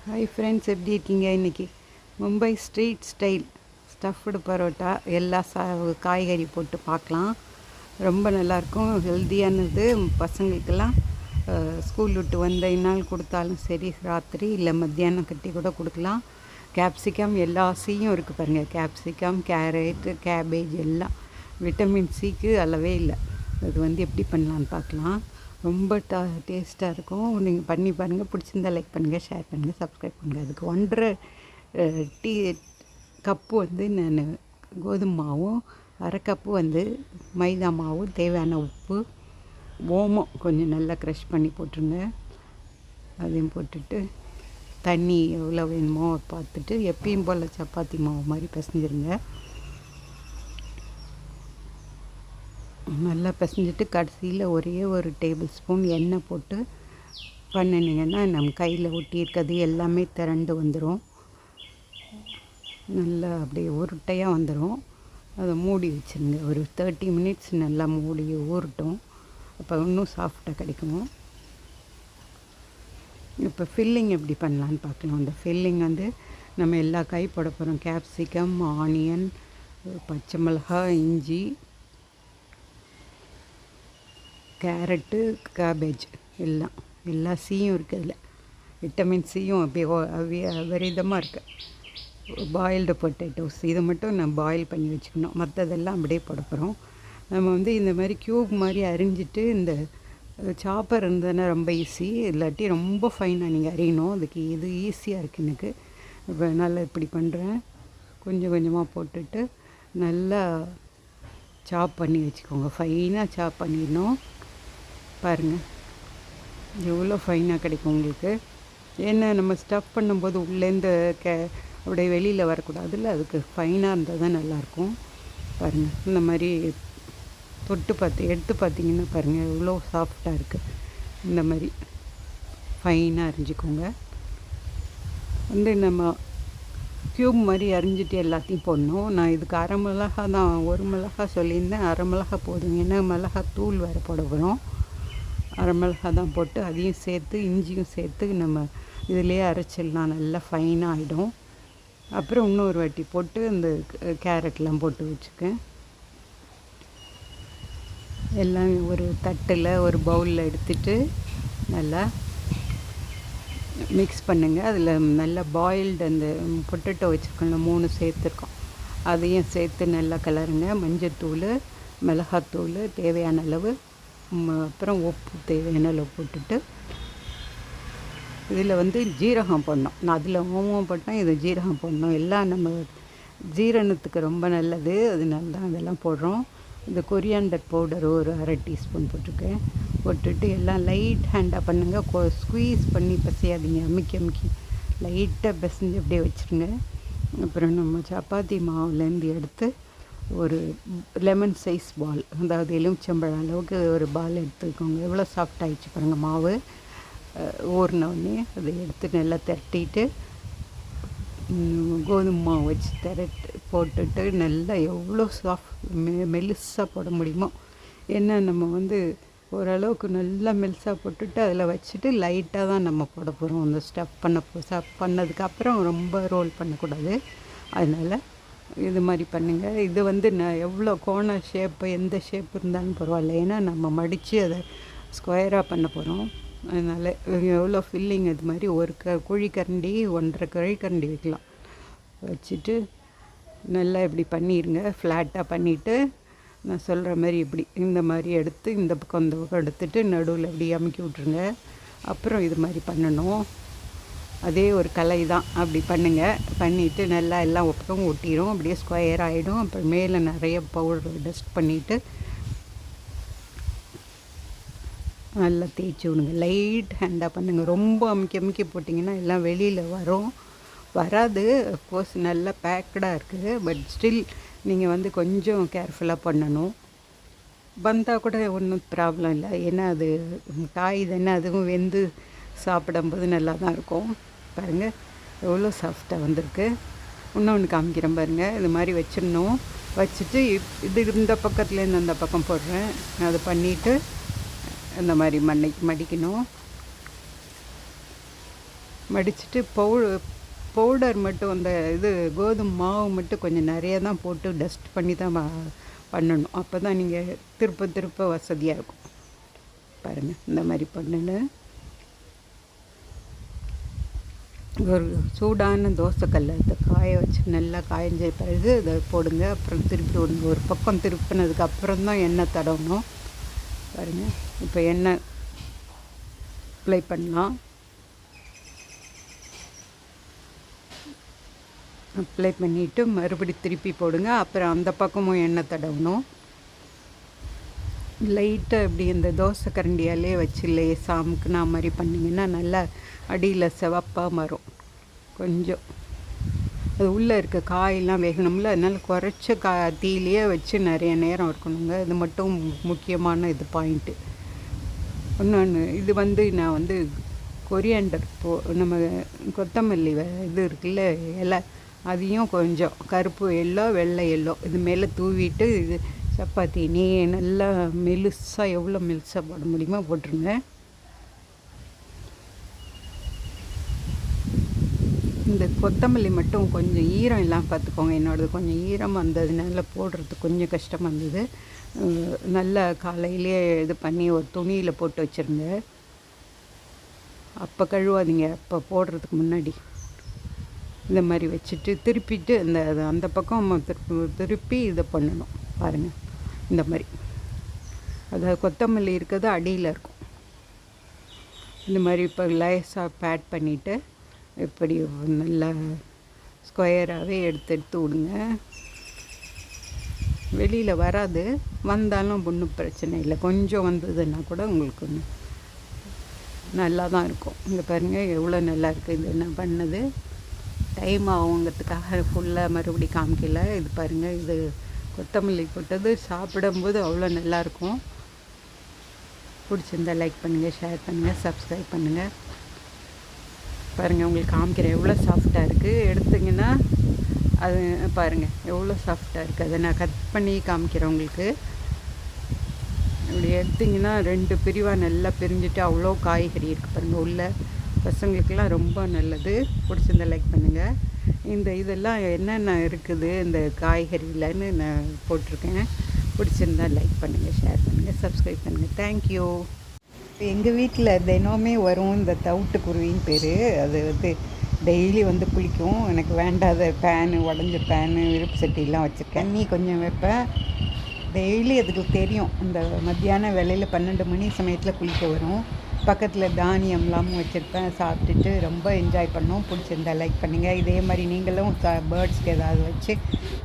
Hi friends, எப்படி இருக்கீங்க? இன்றைக்கி Mumbai street style stuffed parotta எல்லா காய்கறி போட்டு பார்க்கலாம். ரொம்ப நல்லாயிருக்கும், ஹெல்த்தியானது. பசங்களுக்கெல்லாம் ஸ்கூல் விட்டு வந்த இந்நாள் கொடுத்தாலும் சரி, ராத்திரி இல்லை மத்தியானம் கட்டி கூட கொடுக்கலாம். கேப்சிகம் எல்லா சீயும் இருக்குது பாருங்கள். கேப்சிகம், கேரட்டு, கேபேஜ் எல்லாம் விட்டமின் சிக்கு அளவே இல்லை. அது எப்படி பண்ணலான்னு பார்க்கலாம். ரொம்ப டேஸ்ட்டாக இருக்கும். நீங்கள் பண்ணி பாருங்கள். பிடிச்சிருந்தால் லைக் பண்ணுங்கள், ஷேர் பண்ணுங்கள், சப்ஸ்கிரைப் பண்ணுங்கள். அதுக்கு 1.5 டீ கப்பு நான் கோதுமை மாவும், 1/2 கப்பு மைதா மாவும், தேவையான உப்பு, ஓமம் கொஞ்சம் நல்லா க்ரஷ் பண்ணி போட்டுருங்க. அதையும் போட்டுட்டு தண்ணி எவ்வளோ வேணுமோ பார்த்துட்டு எப்பயும் போல் சப்பாத்தி மாவு மாதிரி பிசைஞ்சிருங்க. நல்லா பிசைஞ்சிட்டு கடைசியில் ஒரே ஒரு டேபிள் ஸ்பூன் எண்ணெய் போட்டு பண்ணினீங்கன்னா நம்ம கையில் ஒட்டி இருக்கிறது எல்லாமே திரண்டு வந்துடும். நல்லா அப்படியே உருட்டையாக வந்துடும். அதை மூடி வச்சுருங்க. ஒரு 30 மினிட்ஸ் நல்லா மூடி ஊறட்டும். அப்போ இன்னும் சாஃப்டாக கிடைக்கும். இப்போ ஃபில்லிங் எப்படி பண்ணலான்னு பார்க்கலாம். அந்த ஃபில்லிங் நம்ம எல்லா காய் போட போகிறோம். கேப்சிகம், ஆனியன், பச்சை மிளகாய், இஞ்சி, கேரட்டு, கேபேஜ் எல்லா சீயும் இருக்குது. அதில் விட்டமின் சியும் அப்படியே விரதமாக இருக்குது. பாயில்டு பொட்டேட்டோஸ் இது மட்டும் நம்ம பாயில் பண்ணி வச்சுக்கணும். மற்றதெல்லாம் அப்படியே போட போகிறோம். நம்ம இந்த மாதிரி க்யூப் மாதிரி அரிஞ்சிட்டு, இந்த சாப்பர் இருந்ததுன்னா ரொம்ப ஈஸி. இல்லாட்டி ரொம்ப ஃபைனாக நீங்கள் அரியணும். அதுக்கு இது ஈஸியாக இருக்குது எனக்கு. இப்போ நல்லா இப்படி பண்ணுறேன். கொஞ்சம் கொஞ்சமாக போட்டுட்டு நல்லா சாப் பண்ணி வச்சுக்கோங்க. ஃபைனாக சாப் பண்ணிடணும். பாருங்கள் எவ்வளோ ஃபைனாக கிடைக்கும் உங்களுக்கு. ஏன்னா நம்ம ஸ்டஃப் பண்ணும்போது உள்ளேருந்து அப்படியே வெளியில் வரக்கூடாதுல்ல, அதுக்கு ஃபைனாக இருந்தால் தான் நல்லாயிருக்கும். பாருங்கள், இந்த மாதிரி எடுத்து பார்த்தீங்கன்னா பாருங்கள் எவ்வளோ சாஃப்டாக இருக்குது. இந்த மாதிரி ஃபைனாக அரிஞ்சிக்கோங்க. நம்ம க்யூப் மாதிரி அரிஞ்சிட்டு எல்லாத்தையும் போடணும். நான் இதுக்கு 1/2 மிளகா தான், 1 மிளகா சொல்லியிருந்தேன். 1/2 மிளகா போதும். ஏன்னா மிளகா தூள் வேறு போட போகிறோம். 1/2 மிளகா தான் போட்டு அதையும் சேர்த்து இஞ்சியும் சேர்த்து நம்ம இதிலே அரைச்சிடலாம். நல்லா ஃபைனாக ஆகிடும். அப்புறம் இன்னொரு வாட்டி போட்டு இந்த கேரட்லாம் போட்டு வச்சுக்கேன். எல்லாம் ஒரு தட்டில் ஒரு பவுலில் எடுத்துட்டு நல்லா மிக்ஸ் பண்ணுங்கள். அதில் நல்லா பாயில்டு அந்த பொட்டேட்டோ வச்சுருக்கோம்ல, 3 சேர்த்துருக்கோம். அதையும் சேர்த்து நல்லா கலருங்க. மஞ்சத்தூள், மிளகாத்தூள் தேவையான அளவு, அப்புறம் உப்பு தேவையான அளவு போட்டுட்டு இதில் ஜீரகம் போடணும். நான் அதில் ஓமம் போட்டேன், இது ஜீரகம் போடணும். எல்லாம் நம்ம ஜீரணத்துக்கு ரொம்ப நல்லது. அதனால தான் அதெல்லாம் போடுறோம். இந்த கொரியாண்டர் பவுடர் ஒரு 1/2 டீஸ்பூன் போட்டிருக்கேன். போட்டுட்டு எல்லாம் லைட் ஹேண்டாக பண்ணுங்கள். ஸ்குவீஸ் பண்ணி பிசையாதீங்க. அமுக்கி லைட்டாக பிசைஞ்சு அப்படியே வச்சுருங்க. அப்புறம் நம்ம சப்பாத்தி மாவுலேருந்து எடுத்து ஒரு லெமன் சைஸ் பால், அதாவது எலுமிச்சம்பழம் அளவுக்கு ஒரு பால் எடுத்துக்கோங்க. எவ்வளோ சாஃப்ட் ஆகிடுச்சு பாருங்கள் மாவு. ஊறினோடனே அதை எடுத்து நல்லா திரட்டிட்டு கோதுமை மாவு வச்சு போட்டுட்டு நல்லா எவ்வளோ மெலிசாக போட முடியுமோ. ஏன்னா நம்ம ஓரளவுக்கு நல்லா மெலிசாக போட்டுட்டு அதில் வச்சுட்டு லைட்டாக தான் நம்ம போட போகிறோம். அந்த ஸ்டஃப் பண்ணதுக்கப்புறம் ரொம்ப ரோல் பண்ணக்கூடாது. அதனால் இது மாதிரி பண்ணுங்கள். இது நான் எவ்வளோ கோண ஷேப்பு, எந்த ஷேப் இருந்தாலும் பரவாயில்ல. ஏன்னா நம்ம மடித்து அதை ஸ்கொயராக பண்ண போகிறோம். அதனால் எவ்வளோ ஃபில்லிங் இது மாதிரி ஒரு குழிக்கரண்டி 1.5 குழிக்கரண்டி வைக்கலாம். வச்சுட்டு நல்லா இப்படி பண்ணிடுங்க. ஃப்ளாட்டாக பண்ணிவிட்டு நான் சொல்கிற மாதிரி இப்படி இந்த மாதிரி எடுத்து இந்த பக்கம் எடுத்துகிட்டு நடுவில் இப்படி அமுக்கி விட்ருங்க. அப்புறம் இது மாதிரி பண்ணணும். அதே ஒரு கலை தான். அப்படி பண்ணுங்கள். பண்ணிவிட்டு நல்லா எல்லாம் பக்கம் ஒட்டிடும். அப்படியே ஸ்கொயர் ஆகிடும். அப்புறம் மேலே நிறைய பவுடர் டஸ்ட் பண்ணிவிட்டு நல்லா தேய்ச்சி விடுங்க. லைட் ஹேண்டாக பண்ணுங்கள். ரொம்ப அமுக்கி போட்டிங்கன்னா எல்லாம் வெளியில் வராது. அஃப்கோர்ஸ் நல்லா பேக்கடாக இருக்குது. பட் ஸ்டில் நீங்கள் கொஞ்சம் கேர்ஃபுல்லாக பண்ணணும். வந்தால் கூட ஒன்றும் ப்ராப்ளம் இல்லை. ஏன்னா அது காய் தானே, அதுவும் வெந்து சாப்பிடும்போது நல்லா தான் இருக்கும். பாருங்கள் எவ்வளோ சாஃப்டாக வந்திருக்கு. இன்னொன்று காமிக்கிறேன் பாருங்கள். இது மாதிரி வச்சிடணும். வச்சுட்டு இந்த பக்கத்துலேருந்து அந்த பக்கம் போடுறேன். அதை பண்ணிவிட்டு இந்த மாதிரி மடிக்கணும். மடிச்சுட்டு பவுடர் மட்டும் அந்த இது கோதுமை மாவு மட்டும் கொஞ்சம் நிறைய தான் போட்டு டஸ்ட் பண்ணி தான் பண்ணணும். அப்போ தான் நீங்கள் திருப்ப திருப்ப வசதியாக இருக்கும். பாருங்கள், இந்த மாதிரி பண்ணுன்னு ஒரு சூடான தோசைக்கல்லை இதை காய வச்சு நல்லா காய்ஞ்ச பிறகு இதை போடுங்க. அப்புறம் திருப்பி ஒரு பக்கம் திருப்பினதுக்கு அப்புறம் தான் எண்ணெய் தடவணும். பாருங்கள், இப்போ எண்ணெய் அப்ளை பண்ணலாம். அப்ளை பண்ணிவிட்டு மறுபடி திருப்பி போடுங்க. அப்புறம் அந்த பக்கமும் எண்ணெய் தடவணும். லைட்டாக இப்படி இந்த தோசை கரண்டியாலே வச்சு லேசாக அமுக்குனா மாதிரி பண்ணிங்கன்னா நல்லா அடியில் செவப்பாக மாறும். கொஞ்சம் அது உள்ளே இருக்க காயெல்லாம் வேகணும்ல, அதனால் குறைச்ச தீயிலேயே வச்சு நிறைய நேரம் இருக்கணுங்க. இது மட்டும் முக்கியமான இது பாயிண்ட்டு. இன்னொன்று, இது நான் கொரியாண்டர் நம்ம கொத்தமல்லி இது இருக்குல்ல இலை, அதையும் கொஞ்சம் கருப்பு எல்லோ வெள்ளை எல்லோ இது மேலே தூவிட்டு இது சப்பாத்தி நல்லா மெலுசாக எவ்வளோ மெலுசாக போட முடியுமோ போட்டுருங்க. இந்த கொத்தமல்லி மட்டும் கொஞ்சம் ஈரம் இல்லாமல் பார்த்துக்கோங்க. என்னோடது கொஞ்சம் ஈரம் வந்ததுனால போடுறதுக்கு கொஞ்சம் கஷ்டமாக இருந்தது. நல்லா காலையிலே இது பண்ணி ஒரு துணியில் போட்டு வச்சுருங்க. அப்போ கழுவாதீங்க, அப்போ போடுறதுக்கு முன்னாடி இந்த மாதிரி வச்சுட்டு திருப்பிட்டு அந்த பக்கம் திருப்பி இதை பண்ணணும். பாருங்கள், இந்த மாதிரி அதாவது கொத்தமல்லி இருக்கிறது அடியில் இருக்கும். இந்த மாதிரி இப்போ லேசாக பேட் பண்ணிவிட்டு இப்படி நல்லா ஸ்கொயராகவே எடுத்து விடுங்க. வெளியில் வராது, வந்தாலும் ஒன்றும் பிரச்சனை இல்லை. கொஞ்சம் வந்ததுன்னா கூட உங்களுக்கு நல்லா தான் இருக்கும். இங்கே பாருங்கள் எவ்வளோ நல்லா இருக்குது. இது என்ன பண்ணது டைம் ஆகுங்கிறதுக்காக ஃபுல்லாக மறுபடி காமிக்கல. இது பாருங்கள், இது கொத்தமல்லி போட்டது சாப்பிடும்போது அவ்வளோ நல்லாயிருக்கும். பிடிச்சிருந்தால் லைக் பண்ணுங்கள், ஷேர் பண்ணுங்கள், சப்ஸ்கிரைப் பண்ணுங்கள். பாருங்கள், உங்களுக்கு காமிக்கிறேன் எவ்வளோ சாஃப்டாக இருக்குது. எடுத்திங்கன்னா அது பாருங்கள் எவ்வளோ சாஃப்டாக இருக்குது. அதை நான் கட் பண்ணி காமிக்கிறேன் உங்களுக்கு. இப்படி எடுத்திங்கன்னா 2 பிரிவாக நல்லா பிரிஞ்சுட்டு அவ்வளோ காய்கறி இருக்குது பாருங்கள் உள்ள. பசங்களுக்கெல்லாம் ரொம்ப நல்லது. பிடிச்சிருந்தால் லைக் பண்ணுங்கள். இதெல்லாம் என்னென்ன இருக்குது இந்த காய்கறியிலன்னு நான் போட்டிருக்கேன். பிடிச்சிருந்தால் லைக் பண்ணுங்கள், ஷேர் பண்ணுங்கள், சப்ஸ்கிரைப் பண்ணுங்கள். தேங்க்யூ. எங்கள் வீட்டில் தினமே வரும் இந்த தவிட்டுக்குருவின்னு பேர். அது டெய்லி குளிக்கும். எனக்கு வேண்டாத உடஞ்ச பேனு விருப்பு சட்டிலாம் வச்சுருக்கேன். நீ கொஞ்சம் வைப்பேன். டெய்லி அதுக்கு தெரியும். இந்த மத்தியான வேலையில் 12 மணி சமயத்தில் குளிக்க வரும். பக்கத்தில் தானியம்லாமும் வச்சுருப்பேன். சாப்பிட்டுட்டு ரொம்ப என்ஜாய் பண்ணோம். பிடிச்சிருந்தா லைக் பண்ணுங்கள். இதே மாதிரி நீங்களும் பேர்ட்ஸ்க்கு ஏதாவது வச்சு